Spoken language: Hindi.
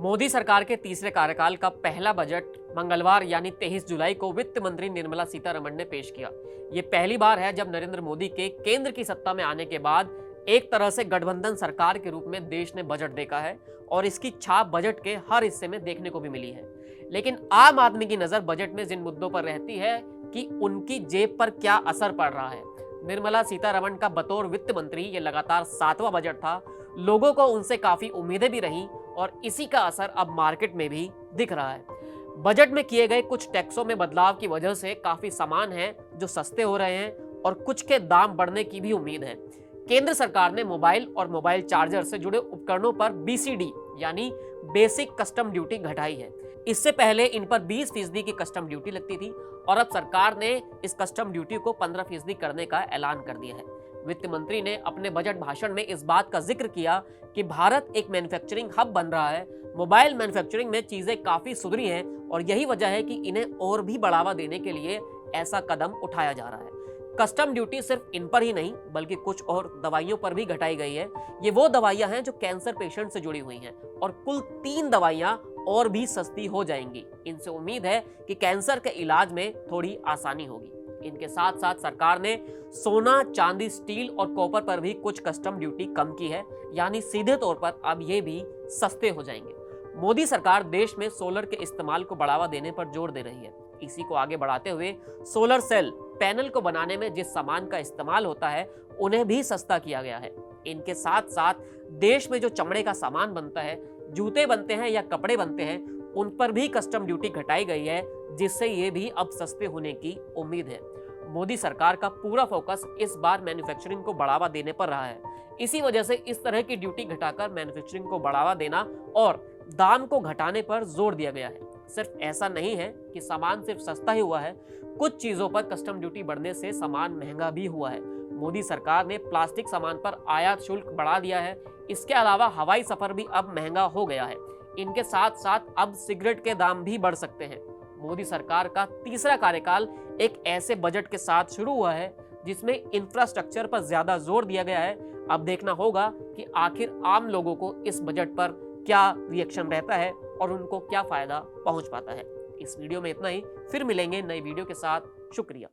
मोदी सरकार के तीसरे कार्यकाल का पहला बजट मंगलवार यानी 23 जुलाई को वित्त मंत्री निर्मला सीतारमण ने पेश किया। ये पहली बार है जब नरेंद्र मोदी के केंद्र की सत्ता में आने के बाद एक तरह से गठबंधन सरकार के रूप में देश ने बजट देखा है और इसकी छाप बजट के हर हिस्से में देखने को भी मिली है। लेकिन आम आदमी की नजर बजट में जिन मुद्दों पर रहती है कि उनकी जेब पर क्या असर पड़ रहा है। निर्मला सीतारमण का बतौर वित्त मंत्री ये लगातार 7वां बजट था। लोगों को उनसे काफी उम्मीदें भी रहीं और इसी का असर अब मार्केट में भी दिख रहा है। बजट में किए गए कुछ टैक्सों में बदलाव की वजह से काफी सामान हैं जो सस्ते हो रहे हैं और कुछ के दाम बढ़ने की भी उम्मीद है। केंद्र सरकार ने मोबाइल और मोबाइल चार्जर से जुड़े उपकरणों पर BCD यानी बेसिक कस्टम ड्यूटी घटाई है। इससे पहले इन पर 20% की कस्टम ड्यूटी लगती थी और अब सरकार ने इस कस्टम ड्यूटी को 15% करने का ऐलान कर दिया है। वित्त मंत्री ने अपने बजट भाषण में इस बात का जिक्र किया कि भारत एक मैन्युफैक्चरिंग हब बन रहा है। मोबाइल मैन्युफैक्चरिंग में चीजें काफी सुधरी हैं और यही वजह है कि इन्हें और भी बढ़ावा देने के लिए ऐसा कदम उठाया जा रहा है। कस्टम ड्यूटी सिर्फ इन पर ही नहीं बल्कि कुछ और दवाइयों पर भी घटाई गई है। ये वो दवाइयां हैं जो कैंसर पेशेंट से जुड़ी हुई हैं और कुल 3 दवाइयां और भी सस्ती हो जाएंगी। इनसे उम्मीद है कि कैंसर के इलाज में थोड़ी आसानी होगी। इनके साथ साथ सरकार ने सोना, चांदी, स्टील और कॉपर पर भी कुछ कस्टम ड्यूटी कम की है, यानी सीधे तौर पर अब ये भी सस्ते हो जाएंगे। मोदी सरकार देश में सोलर के इस्तेमाल को बढ़ावा देने पर जोर दे रही है। इसी को आगे बढ़ाते हुए सोलर सेल पैनल को बनाने में जिस सामान का इस्तेमाल होता है उन्हें भी सस्ता किया गया है। इनके साथ साथ देश में जो चमड़े का सामान बनता है, जूते बनते हैं या कपड़े बनते हैं, उन पर भी कस्टम ड्यूटी घटाई गई है, जिससे ये भी अब सस्ते होने की उम्मीद है। मोदी सरकार का पूरा फोकस इस बार मैन्युफैक्चरिंग को बढ़ावा देने पर रहा है। इसी वजह से इस तरह की ड्यूटी घटाकर मैन्युफैक्चरिंग को बढ़ावा देना और दाम को घटाने पर जोर दिया गया है। सिर्फ ऐसा नहीं है कि सामान सिर्फ सस्ता ही हुआ है, कुछ चीजों पर कस्टम ड्यूटी बढ़ने से सामान महंगा भी हुआ है। मोदी सरकार ने प्लास्टिक सामान पर आयात शुल्क बढ़ा दिया है। इसके अलावा हवाई सफर भी अब महंगा हो गया है। इनके साथ साथ अब सिगरेट के दाम भी बढ़ सकते हैं। मोदी सरकार का तीसरा कार्यकाल एक ऐसे बजट के साथ शुरू हुआ है जिसमें इंफ्रास्ट्रक्चर पर ज्यादा जोर दिया गया है। अब देखना होगा कि आखिर आम लोगों को इस बजट पर क्या रिएक्शन रहता है और उनको क्या फायदा पहुंच पाता है। इस वीडियो में इतना ही, फिर मिलेंगे नई वीडियो के साथ। शुक्रिया।